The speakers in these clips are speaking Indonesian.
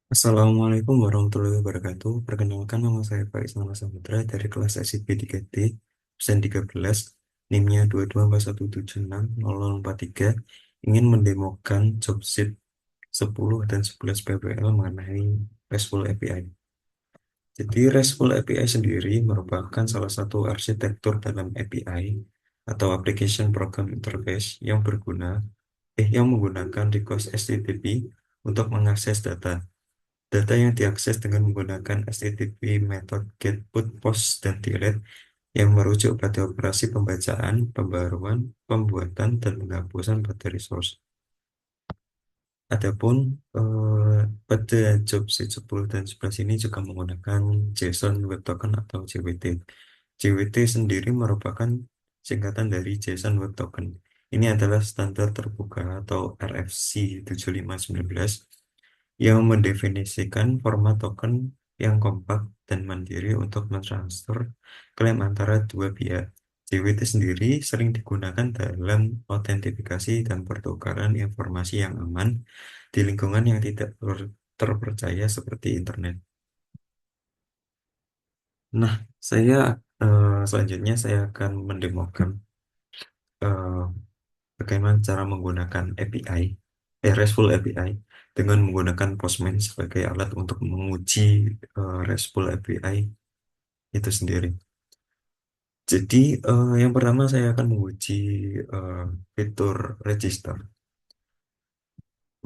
Assalamualaikum warahmatullahi wabarakatuh. Perkenalkan nama saya Faiz Nama Samudra dari kelas SIP 3D, absen 13, NIM-nya 224176043, ingin mendemokan job sheet 10 dan 11 PPL mengenai RESTful API. Jadi RESTful API sendiri merupakan salah satu arsitektur dalam API atau Application Program Interface yang menggunakan request HTTP untuk mengakses data. Data yang diakses dengan menggunakan HTTP method get, put, post, dan delete yang merujuk pada operasi pembacaan, pembaruan, pembuatan, dan penghapusan pada resource. Adapun pada job sheet 10 dan 11 ini juga menggunakan JSON Web Token atau JWT. JWT sendiri merupakan singkatan dari JSON Web Token. Ini adalah standar terbuka atau RFC 7519 yang mendefinisikan format token yang kompak dan mandiri untuk mentransfer klaim antara dua pihak. JWT sendiri sering digunakan dalam autentifikasi dan pertukaran informasi yang aman di lingkungan yang tidak terpercaya seperti internet. Nah, saya selanjutnya saya akan mendemokan eh, bagaimana cara menggunakan API, RESTful API, dengan menggunakan Postman sebagai alat untuk menguji RESTful API itu sendiri. Jadi, yang pertama saya akan menguji eh, fitur register.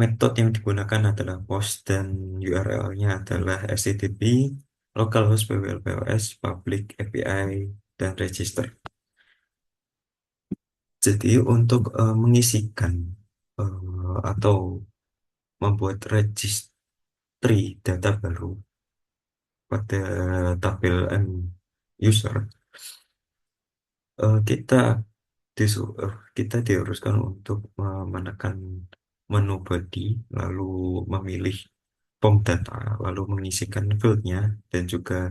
Metode yang digunakan adalah post dan URL-nya adalah HTTP, localhost PWL-POS, public API, dan register. Jadi untuk mengisikan atau membuat registry data baru pada tabel M user, kita kita diharuskan untuk menekan menu body, lalu memilih form data, lalu mengisikan fieldnya dan juga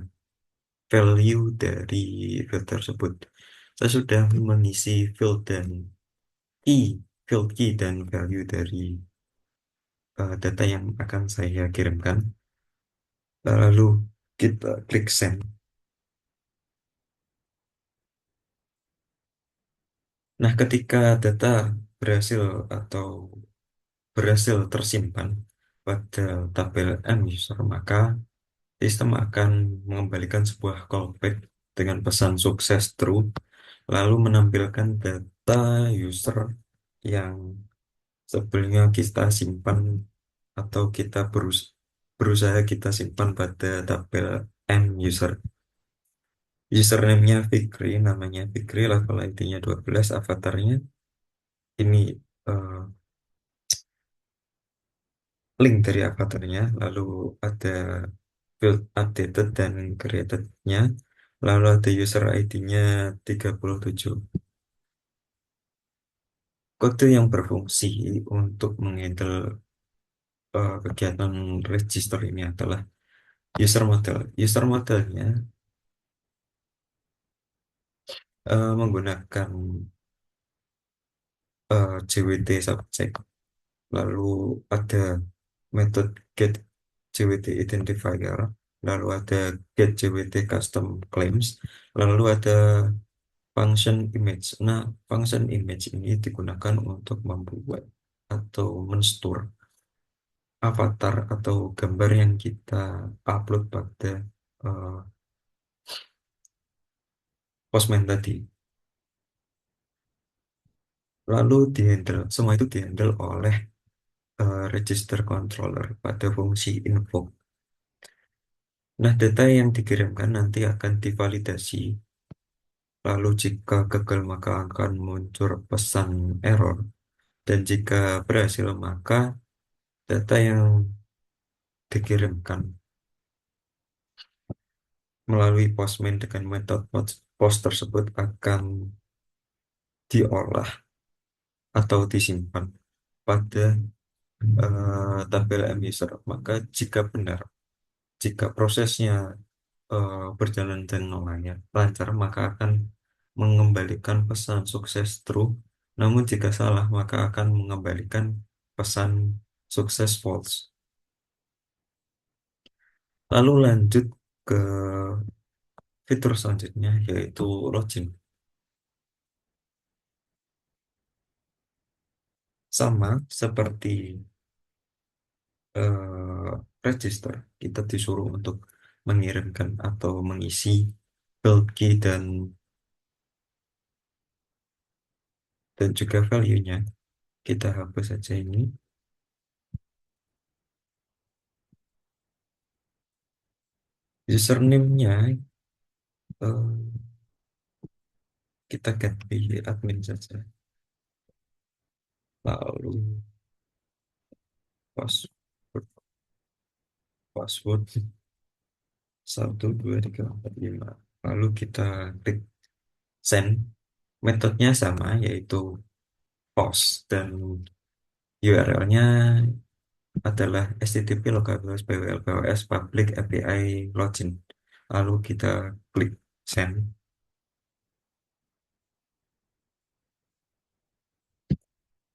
value dari field tersebut. Saya sudah mengisi field dan key, field key dan value dari data yang akan saya kirimkan. Lalu kita klik send. Nah, ketika data berhasil atau berhasil tersimpan pada tabel M user, maka sistem akan mengembalikan sebuah callback dengan pesan sukses true, lalu menampilkan data user yang sebelumnya kita simpan atau berusaha kita simpan pada tabel M user. Username-nya Fikri, namanya Fikri, level ID-nya 12, avatarnya ini eh, link dari avatarnya, lalu ada field updated dan created-nya, lalu ada user ID-nya 37. Kode yang berfungsi untuk menghandle kegiatan register ini adalah user model. User modelnya menggunakan JWT subject, lalu ada metode get JWT identifier, lalu ada get JWT custom claims, lalu ada function image. Nah, function image ini digunakan untuk membuat atau menstor avatar atau gambar yang kita upload pada uh, Postman tadi. Lalu semua itu dihandle oleh register controller pada fungsi invoke. Nah, data yang dikirimkan nanti akan divalidasi. Lalu jika gagal maka akan muncul pesan error. Dan jika berhasil maka data yang dikirimkan melalui Postman dengan metode post tersebut akan diolah atau disimpan pada tabel M user. Maka jika prosesnya berjalan dengan lancar, maka akan mengembalikan pesan sukses true. Namun jika salah, maka akan mengembalikan pesan sukses false. Lalu lanjut ke fitur selanjutnya yaitu login. Sama seperti register, kita disuruh untuk mengirimkan atau mengisi build key dan juga value-nya. Kita hapus saja ini. Username-nya eh, kita ganti admin saja. Lalu password, password 1 2 3 4 5. Lalu kita klik send. Metodenya sama yaitu post dan URL-nya adalah http localhost pwlpos public API login. Lalu kita klik send.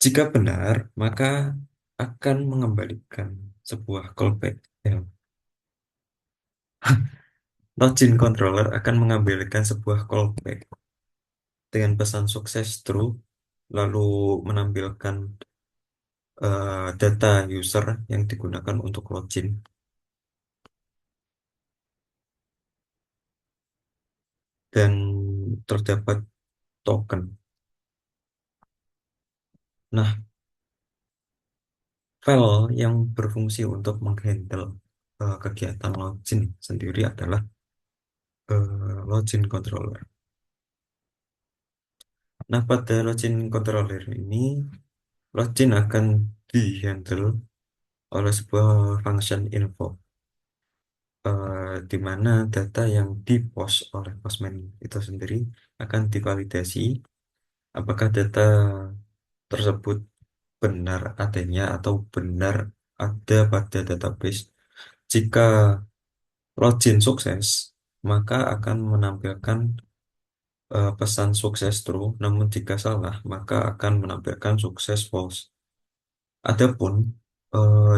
Jika benar, maka akan mengembalikan sebuah callback. Login controller akan mengembalikan sebuah callback dengan pesan sukses true, lalu menampilkan data user yang digunakan untuk login dan terdapat token. Nah, file yang berfungsi untuk menghandle kegiatan login sendiri adalah login controller. Nah, pada login controller ini, login akan dihandle oleh sebuah function info, di mana data yang dipost oleh postman itu sendiri akan divalidasi apakah data tersebut benar adanya atau benar ada pada database. Jika login sukses, maka akan menampilkan pesan sukses true, namun jika salah, maka akan menampilkan sukses false. Adapun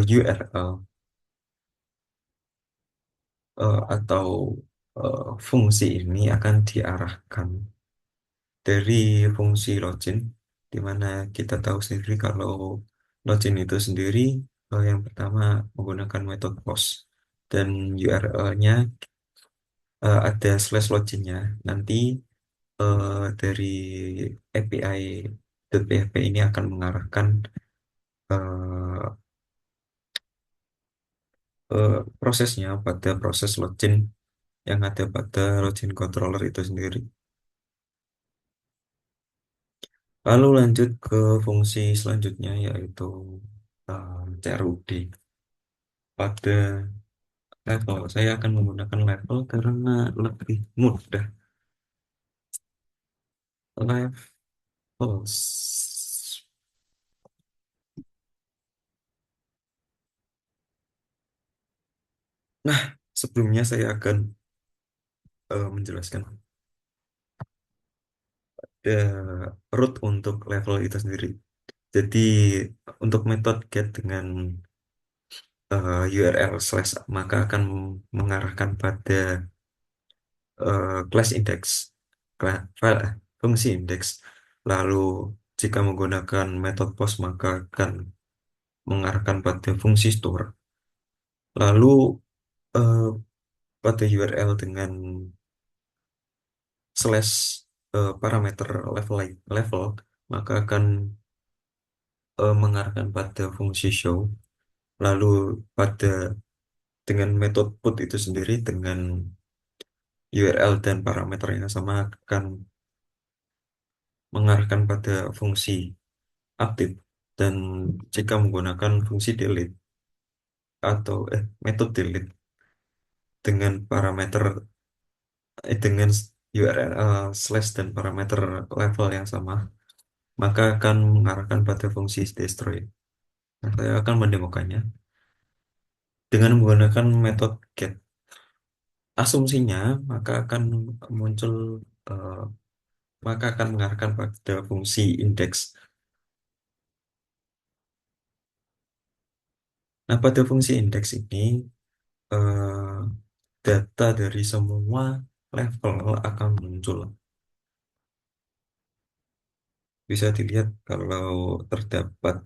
URL atau fungsi ini akan diarahkan dari fungsi login, di mana kita tahu sendiri kalau login itu sendiri yang pertama menggunakan metode post dan URL-nya ada slash loginnya. Nanti dari API .php ini akan mengarahkan eh, prosesnya pada proses login yang ada pada login controller itu sendiri. Lalu lanjut ke fungsi selanjutnya yaitu CRUD. Pada level, saya akan menggunakan level karena lebih mudah. Levels. Nah, sebelumnya saya akan menjelaskan root untuk level itu sendiri. Jadi untuk metode get dengan URL slash maka akan mengarahkan pada class index, file, fungsi index. Lalu jika menggunakan metode post maka akan mengarahkan pada fungsi store. Lalu eh, pada URL dengan slash parameter level maka akan mengarahkan pada fungsi show. Lalu pada dengan metode put itu sendiri dengan URL dan parameter yang sama akan mengarahkan pada fungsi update dan jika menggunakan fungsi delete atau metode delete dengan parameter dengan URL slash dan parameter level yang sama maka akan mengarahkan pada fungsi destroy. Nah, saya akan mendemokannya dengan menggunakan metode get. Asumsinya maka akan muncul eh, maka akan mengarahkan pada fungsi index. Nah, pada fungsi index ini data dari semua level akan muncul. Bisa dilihat kalau terdapat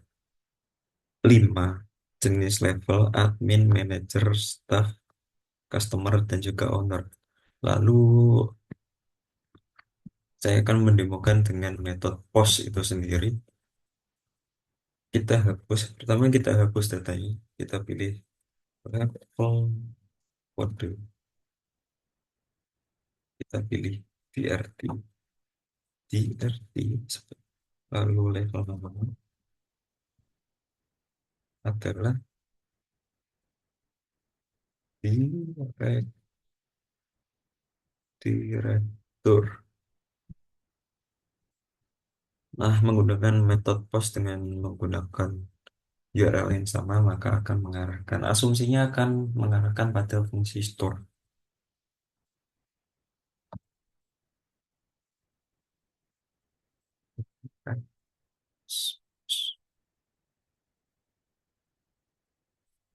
5 jenis level: admin, manager, staff, customer, dan juga owner. Lalu saya akan mendemokan dengan metode post itu sendiri. Kita hapus, pertama kita hapus datanya. Kita pilih level kode, kita pilih DRT, DRT, lalu level nama adalah direktur. Nah, menggunakan metode post dengan menggunakan URL yang sama, maka akan mengarahkan, asumsinya akan mengarahkan pada fungsi store.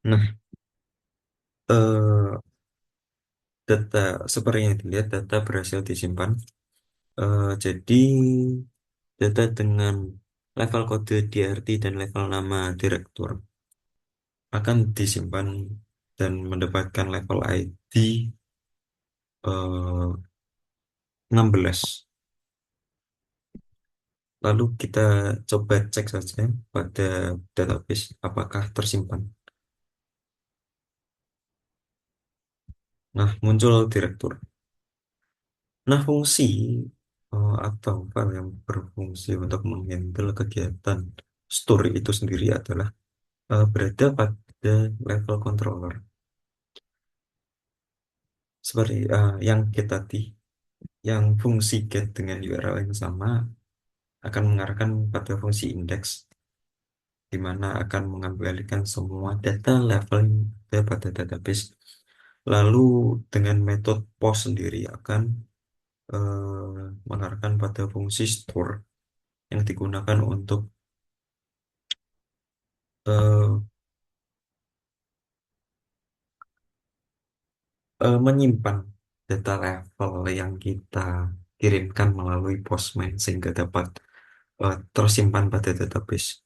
Nah, eh, data seperti yang dilihat, data berhasil disimpan. Jadi data dengan level kode DRT dan level nama direktur akan disimpan dan mendapatkan level ID 16. Lalu kita coba cek saja pada database apakah tersimpan. Nah, muncul direktur. Nah, fungsi atau file yang berfungsi untuk menghandle kegiatan store itu sendiri adalah berada pada level controller. Seperti yang get tadi, yang fungsi get dengan URL yang sama akan mengarahkan pada fungsi index, di mana akan mengembalikan semua data level yang ada pada database. Lalu dengan metode post sendiri akan mengarahkan pada fungsi store yang digunakan untuk eh, menyimpan data level yang kita kirimkan melalui Postman sehingga dapat tersimpan pada database.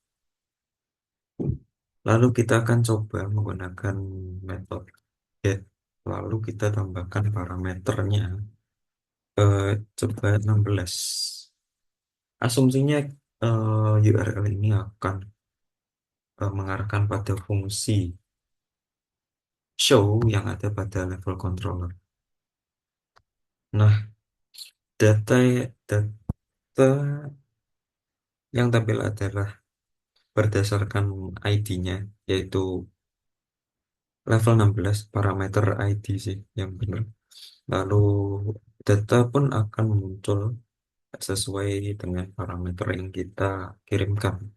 Lalu kita akan coba menggunakan metode get. Lalu kita tambahkan parameternya coba 16. Asumsinya URL ini akan mengarahkan pada fungsi show yang ada pada level controller. Nah, data data yang tampil adalah berdasarkan ID-nya, yaitu level 16, parameter ID sih yang benar. Lalu data pun akan muncul sesuai dengan parameter yang kita kirimkan,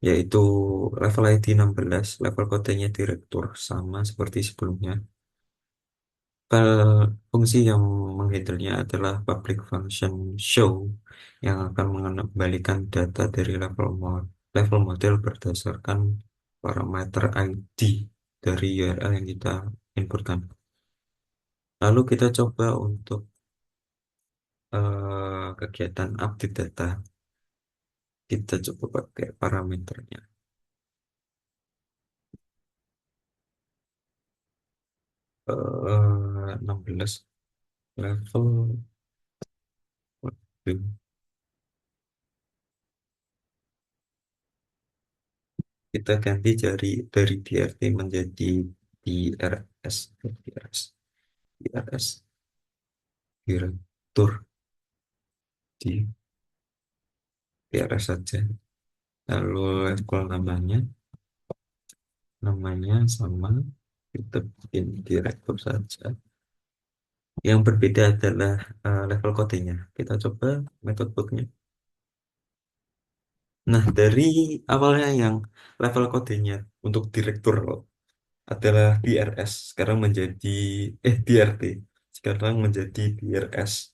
yaitu level ID 16, level kodenya direktur, sama seperti sebelumnya. Fungsi yang menghandlenya adalah public function show yang akan mengembalikan data dari level model berdasarkan parameter ID dari URL yang kita inputkan. Lalu kita coba untuk kegiatan update data. Kita coba pakai parameternya. 16 level waktu. Kita ganti dari DRT menjadi DRS, DRS, DRS, direktur di DRS saja. Lalu level namanya sama, kita bikin direktur saja. Yang berbeda adalah level kodenya. Kita coba metode bootnya. Nah, dari awalnya yang level kodenya untuk direktur adalah DRS, sekarang menjadi DRT, sekarang menjadi DRS,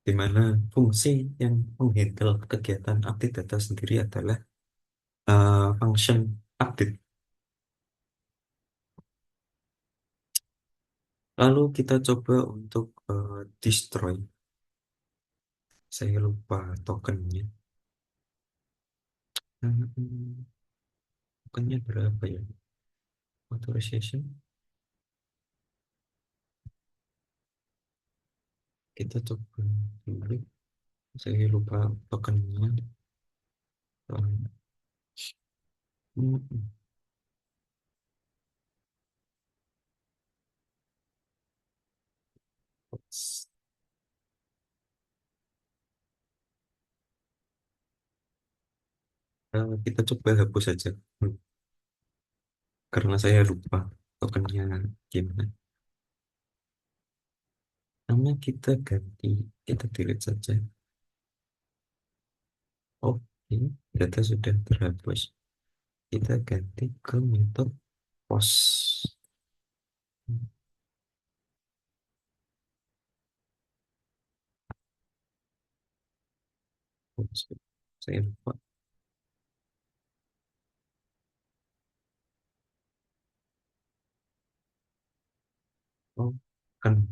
di mana fungsi yang menghandle kegiatan update data sendiri adalah function update. Lalu kita coba untuk destroy. Saya lupa tokennya. Hmm, tokennya berapa ya? Authorization. Kita coba dulu. Saya lupa tokennya. Hmm, kita coba hapus saja. Karena saya lupa tokennya gimana. Nama kita ganti, kita delete saja. Oke, data sudah terhapus. Kita ganti ke metode post. Post. Saya lupa. Oh, kan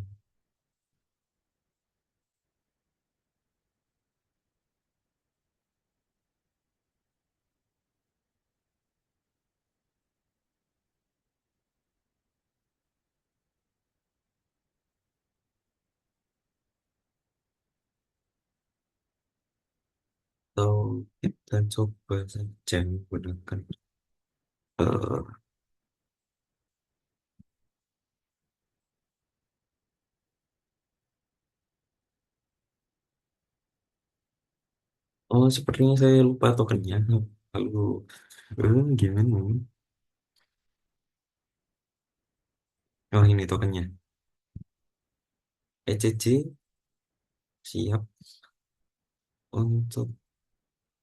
atau kita coba saja menggunakan eh, oh, sepertinya saya lupa tokennya. Lalu gimana? Oh, ini tokennya. ECC siap untuk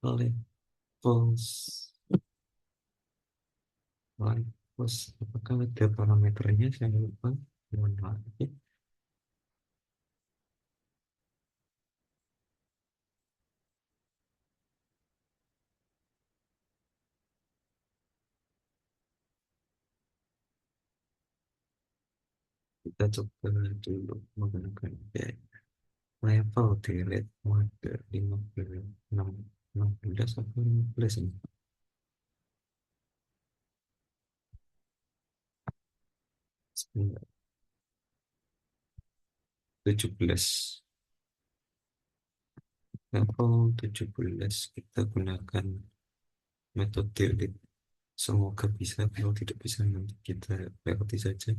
levels. Levels. Apakah ada parameternya? Saya lupa. Mohon maaf. Kita coba dulu menggunakan level delete mode 15 6 16 atau 15 ini. 17 level 17 kita gunakan metode delete. Semoga bisa, kalau tidak bisa nanti kita lewati saja.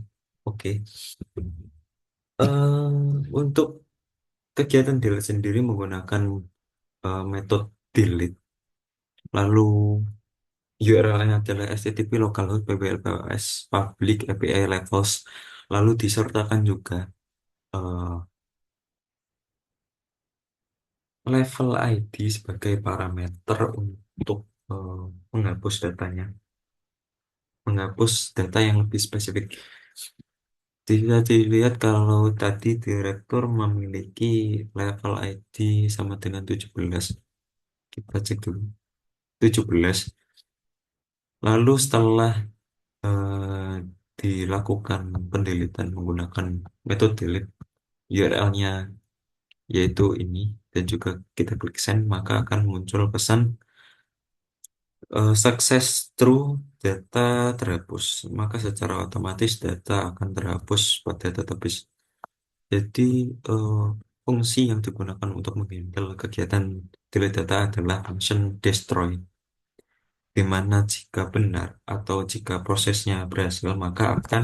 Oke. Untuk kegiatan delete sendiri menggunakan metode delete, lalu URL-nya adalah http localhost pblpos public API levels, lalu disertakan juga eh, level ID sebagai parameter untuk eh, menghapus datanya, menghapus data yang lebih spesifik. Bisa dilihat kalau tadi direktur memiliki level ID sama dengan 17. Kita cek dulu. 17. Lalu setelah dilakukan pendeletan menggunakan metode delete, URL-nya yaitu ini, dan juga kita klik send, maka akan muncul pesan success through data terhapus. Maka secara otomatis data akan terhapus pada database. Jadi eh, fungsi yang digunakan untuk menghandle kegiatan delete data adalah function destroy, di mana jika benar atau jika prosesnya berhasil, maka akan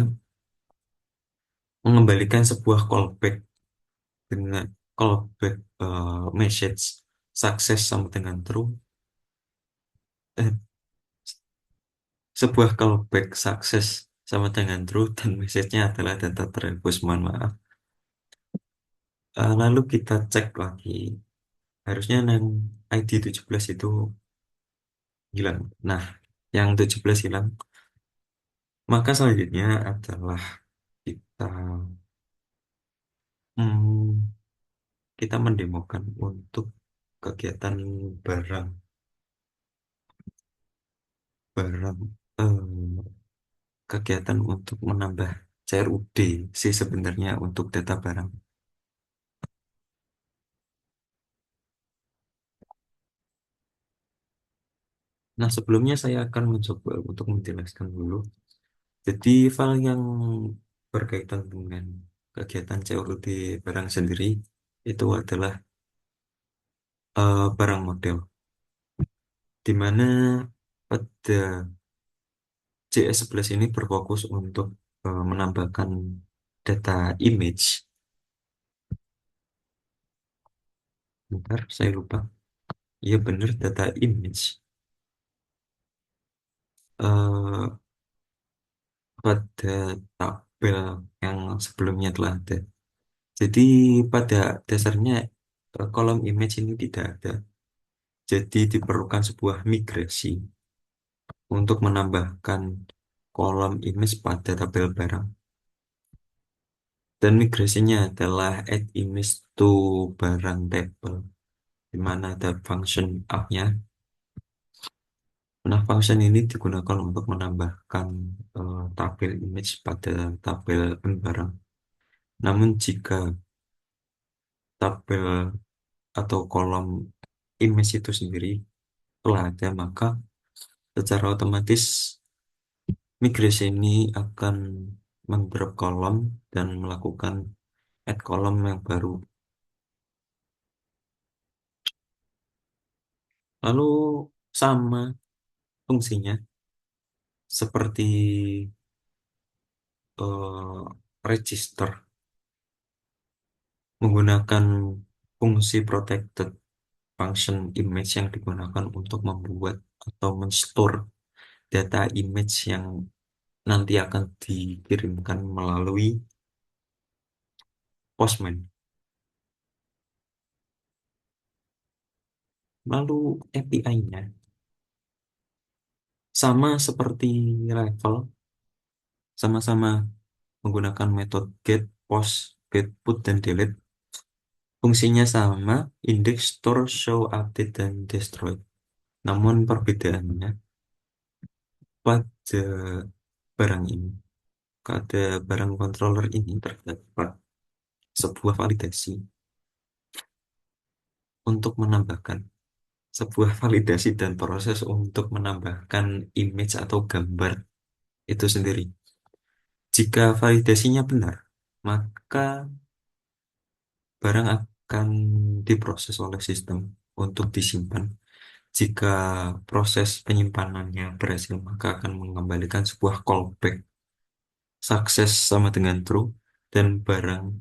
mengembalikan sebuah callback dengan callback message sukses sama dengan true, eh, sebuah callback sukses sama dengan true dan message-nya adalah data terhapus, mohon maaf. Lalu kita cek lagi, harusnya yang ID 17 itu hilang. Nah, yang 17 hilang, maka selanjutnya adalah kita hmm, kita mendemokan untuk kegiatan barang barang kegiatan untuk menambah CRUD sih sebenarnya untuk data barang. Nah, sebelumnya saya akan mencoba untuk menjelaskan dulu. Jadi, file yang berkaitan dengan kegiatan CRUD barang sendiri itu adalah barang model, di mana pada CS11 ini berfokus untuk menambahkan data image. Bentar, saya lupa. Iya benar, data image eh, pada tabel yang sebelumnya telah ada. Jadi pada dasarnya kolom image ini tidak ada. Jadi diperlukan sebuah migrasi untuk menambahkan kolom image pada tabel barang. Dan migrasinya adalah add image to barang table, di mana ada function up-nya. Nah, function ini digunakan untuk menambahkan tabel image pada tabel barang. Namun jika tabel atau kolom image itu sendiri telah ada, maka secara otomatis migrasi ini akan mendrop kolom dan melakukan add kolom yang baru. Lalu sama fungsinya seperti register menggunakan fungsi protected function image yang digunakan untuk membuat atau menstore data image yang nanti akan dikirimkan melalui Postman. Lalu API-nya sama seperti level, sama-sama menggunakan metode get, post, get, put, dan delete. Fungsinya sama, index, store, show, update, dan destroy. Namun perbedaannya pada barang ini, pada barang controller ini terdapat sebuah validasi untuk menambahkan sebuah validasi dan proses untuk menambahkan image atau gambar itu sendiri. Jika validasinya benar, maka barang akan diproses oleh sistem untuk disimpan. Jika proses penyimpanannya berhasil, maka akan mengembalikan sebuah callback sukses sama dengan true dan barang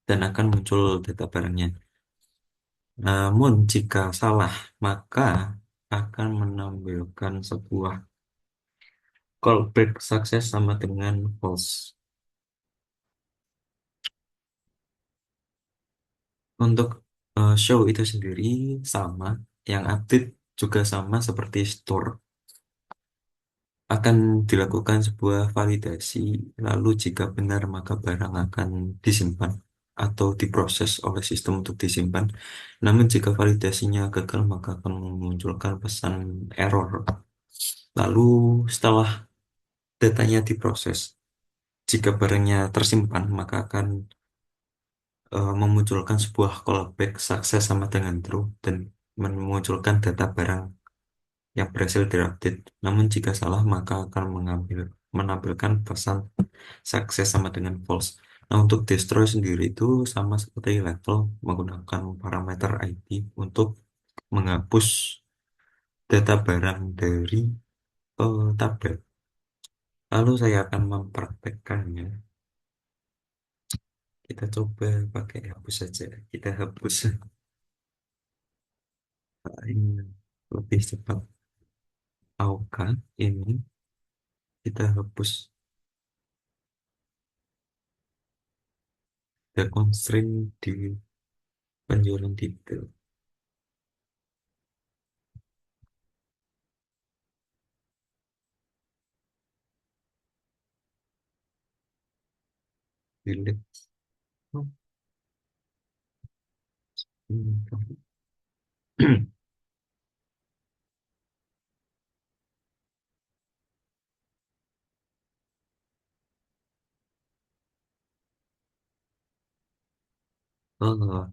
dan akan muncul data barangnya. Namun jika salah, maka akan menampilkan sebuah callback sukses sama dengan false. Untuk show itu sendiri sama, yang update juga sama seperti store. Akan dilakukan sebuah validasi, lalu jika benar maka barang akan disimpan atau diproses oleh sistem untuk disimpan. Namun jika validasinya gagal maka akan memunculkan pesan error. Lalu setelah datanya diproses, jika barangnya tersimpan maka akan memunculkan sebuah callback sukses sama dengan true dan memunculkan data barang yang berhasil diupdate. Namun jika salah maka akan menampilkan pesan sukses sama dengan false. Nah, untuk destroy sendiri itu sama seperti level menggunakan parameter ID untuk menghapus data barang dari tabel. Lalu saya akan mempraktekkannya. Kita coba pakai hapus saja. Kita hapus ini lebih cepat. AOK ini kita hapus the constraint di penjualan detail. Delete. Oh, ini.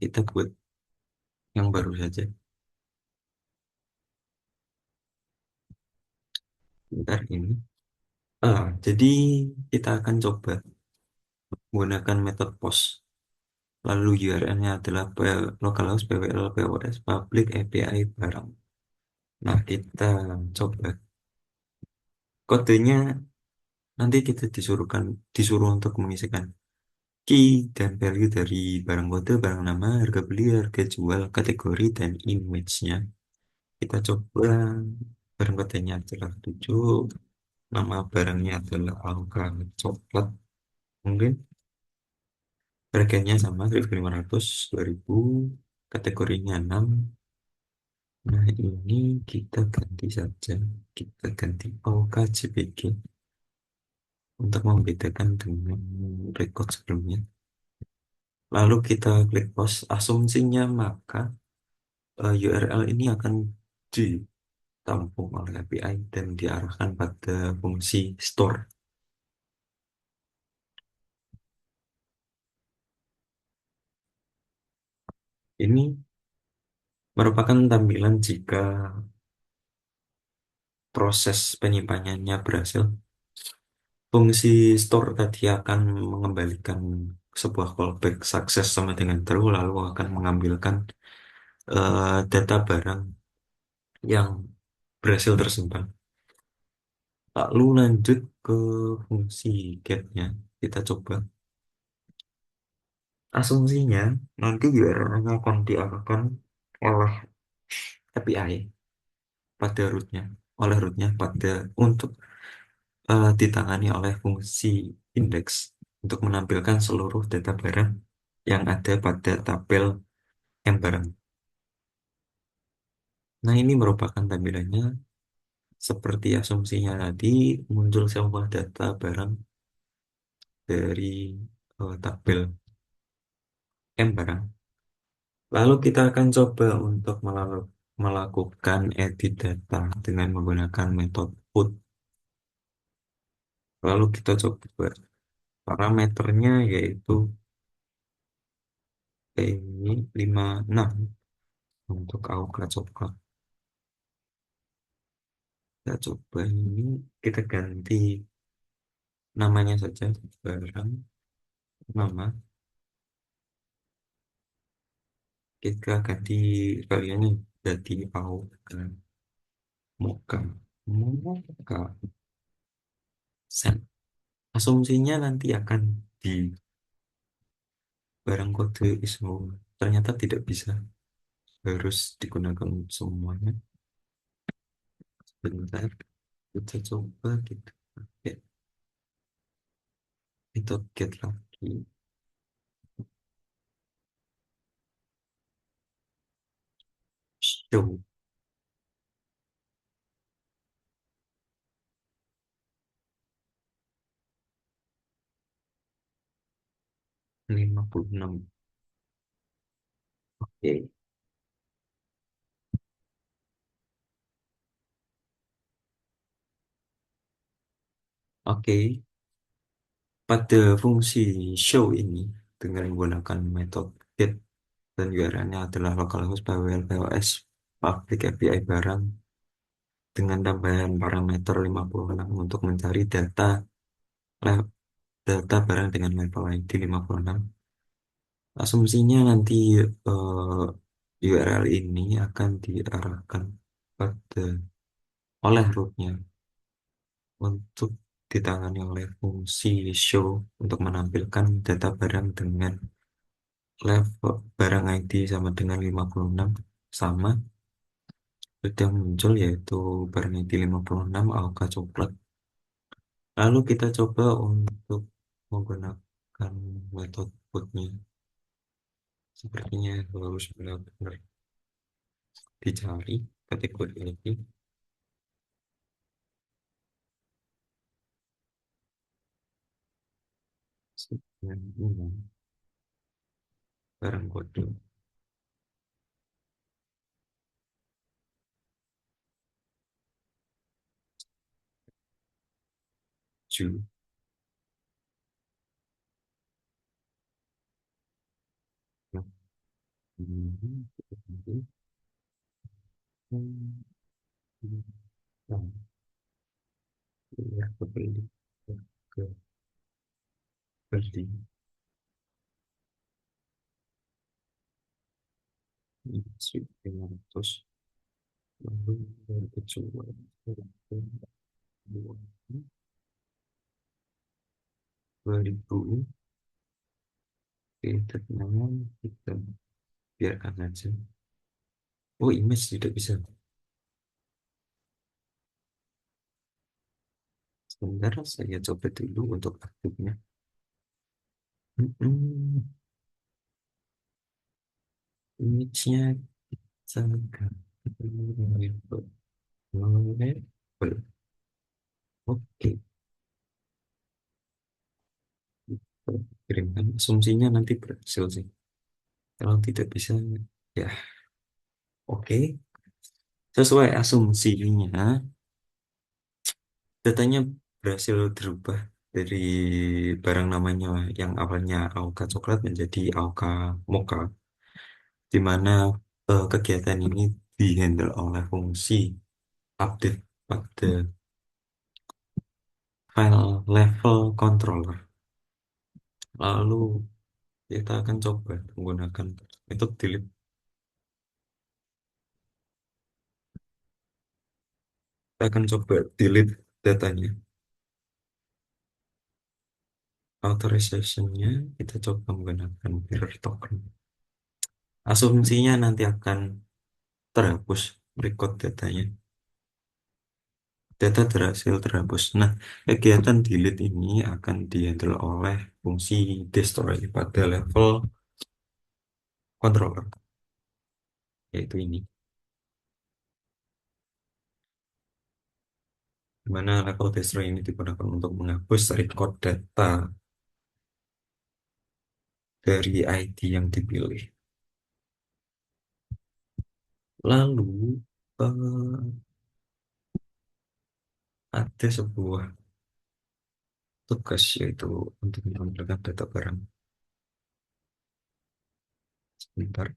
Kita buat yang baru saja. Bentar ini. Jadi kita akan coba menggunakan metode POST. Lalu URL-nya adalah localhost pwl pos public API barang. Nah, kita coba kodenya nanti kita disuruh untuk mengisikan key dan value dari barang kode, barang nama, harga beli, harga jual, kategori, dan image-nya. Kita coba barang kodenya adalah 7, nama barangnya adalah angka coklat mungkin. Harganya sama 1.500, 2.000, kategorinya 6. Nah, ini kita ganti saja. Kita ganti OKJPG untuk membedakan dengan record sebelumnya. Lalu kita klik post. Asumsinya maka URL ini akan ditampung oleh API dan diarahkan pada fungsi store. Ini merupakan tampilan jika proses penyimpanannya berhasil. Fungsi store tadi akan mengembalikan sebuah callback sukses sama dengan true, lalu akan mengambilkan data barang yang berhasil tersimpan. Lalu lanjut ke fungsi get-nya. Kita coba. Asumsinya nanti URL-nya akan diarahkan oleh API pada rootnya, oleh rootnya pada untuk ditangani oleh fungsi index untuk menampilkan seluruh data barang yang ada pada tabel M barang. Nah, ini merupakan tampilannya seperti asumsinya tadi, muncul semua data barang dari tabel M barang. Lalu kita akan coba untuk melakukan edit data dengan menggunakan metode put. Lalu kita coba parameternya yaitu ini 56 untuk AUK coklat. Kita coba ini, kita ganti namanya saja barang nama. Kita ganti variannya jadi AUK muka muka sen. Asumsinya nanti akan di barang kode ISO. Ternyata tidak bisa, harus digunakan semuanya. Bentar, kita coba kita pakai metode get lagi. Show 56. Oke, oke. Pada fungsi show ini dengan menggunakan metode get dan URL-nya adalah localhost pos public API barang dengan tambahan parameter 56 untuk mencari le- data barang dengan level ID 56. Asumsinya nanti URL ini akan diarahkan pada oleh rootnya untuk ditangani oleh fungsi show untuk menampilkan data barang dengan level barang ID sama dengan 56 sama sudah muncul yaitu barang ID 56 angka coklat. Lalu kita coba untuk menggunakan metode putnya. Sepertinya harus benar-benar dicari kategori ini. Sebenarnya barang kode Ju. Ya, kebeli. Ke beli. Sweet 500. Lalu dari kejual. 2000. Oke, tenang. Kita biarkan aja. Oh, image tidak bisa. Sebentar, saya coba dulu untuk aktifnya. Hmm, image-nya sangat available. Oke, kirimkan. Asumsinya nanti berhasil sih. Kalau tidak bisa, ya oke. Sesuai asumsinya, datanya berhasil dirubah dari barang namanya yang awalnya Auka Coklat menjadi Auka Mocha, di mana kegiatan ini dihandle oleh fungsi update pada file level controller. Lalu kita akan coba menggunakan metode delete. Kita akan coba delete datanya. Authorization-nya kita coba menggunakan mirror token. Asumsinya nanti akan terhapus record datanya. Data berhasil terhapus. Nah, kegiatan delete ini akan dihandle oleh fungsi destroy pada level controller, yaitu ini. Di mana level destroy ini digunakan untuk menghapus record data dari ID yang dipilih. Lalu, ada sebuah tugas yaitu untuk menambahkan data barang. Sebentar.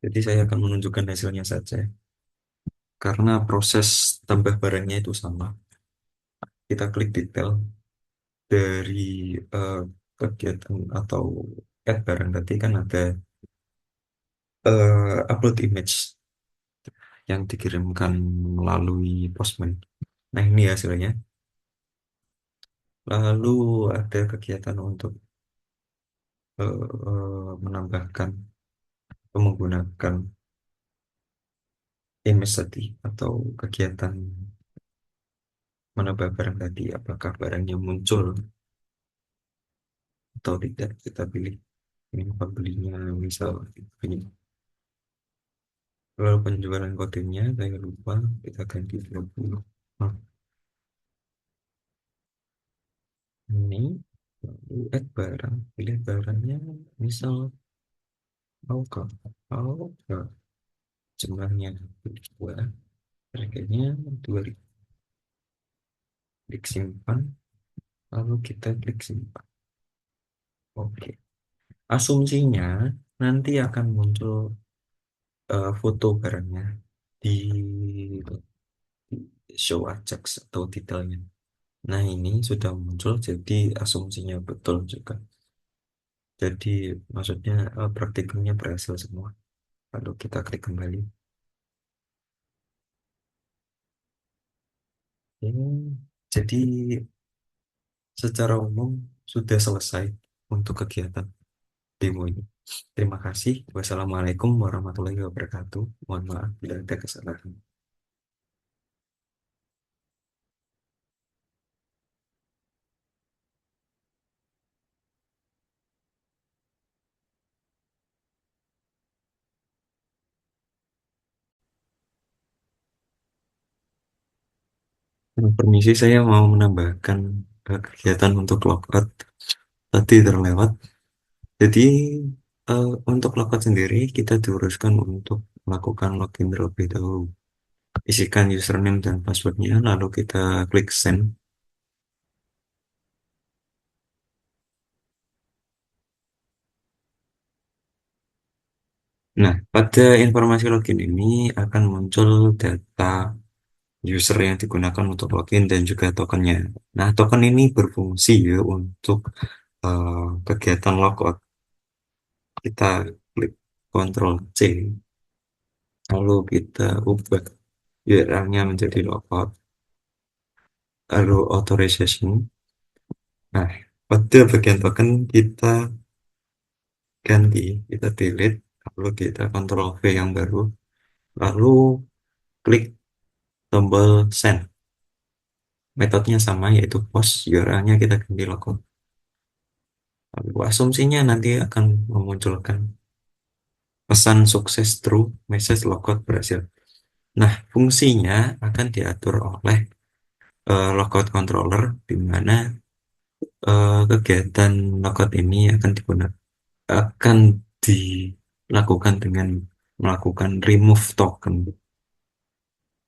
Jadi saya akan menunjukkan hasilnya saja. Karena proses tambah barangnya itu sama. Kita klik detail dari eh, kegiatan atau add barang tadi kan ada upload image yang dikirimkan melalui Postman. Nah, ini hasilnya. Lalu ada kegiatan untuk menambahkan atau menggunakan image tadi atau kegiatan menambah barang tadi. Apakah barangnya muncul atau tidak, kita pilih ini pembelinya misal ini. Lalu penjualan kodenya saya lupa, kita ganti 20. Nah, ini lalu add barang, pilih barangnya misal Auka. Auka jumlahnya 2, harganya 2000. Klik simpan, lalu kita klik simpan. Oke, asumsinya nanti akan muncul foto barangnya di show Ajax atau detailnya. Nah, ini sudah muncul, jadi asumsinya betul juga. Jadi, maksudnya praktikumnya berhasil semua. Lalu kita klik kembali. Ini, jadi, secara umum sudah selesai untuk kegiatan demo ini. Terima kasih. Wassalamualaikum warahmatullahi wabarakatuh. Mohon maaf bila ada kesalahan. Permisi, saya mau menambahkan kegiatan untuk logout. Tadi terlewat. Jadi, untuk logout sendiri, kita diuruskan untuk melakukan login terlebih dahulu. Isikan username dan passwordnya, lalu kita klik send. Nah, pada informasi login ini akan muncul data user yang digunakan untuk login dan juga tokennya. Nah, token ini berfungsi ya untuk kegiatan logout. Kita klik Ctrl C, lalu kita ubah URL-nya menjadi logout, lalu authorization. Nah, pada bagian token kita ganti, kita delete, lalu kita Ctrl V yang baru, lalu klik tombol send. Metodenya sama yaitu post, URL-nya kita ganti logout. Lalu asumsinya nanti akan memunculkan pesan sukses true, message logout berhasil. Nah, fungsinya akan diatur oleh logout controller, di mana kegiatan logout ini akan dilakukan dengan melakukan remove token.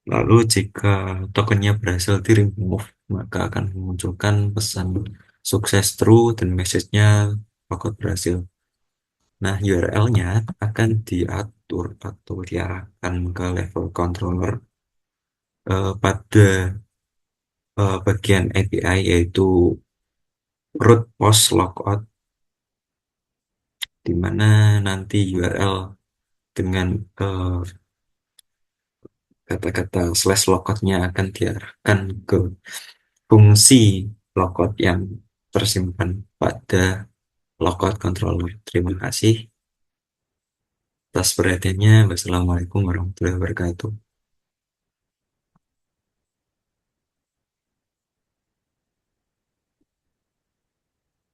Lalu jika tokennya berhasil di remove, maka akan memunculkan pesan sukses true dan message-nya logout berhasil. Nah, URL-nya akan diatur atau diarahkan ke level controller pada bagian API, yaitu root post logout, di mana nanti URL dengan kata-kata slash logoutnya akan diarahkan ke fungsi logout yang tersimpan pada logout controller. Terima kasih atas perhatiannya. Wassalamualaikum warahmatullahi wabarakatuh.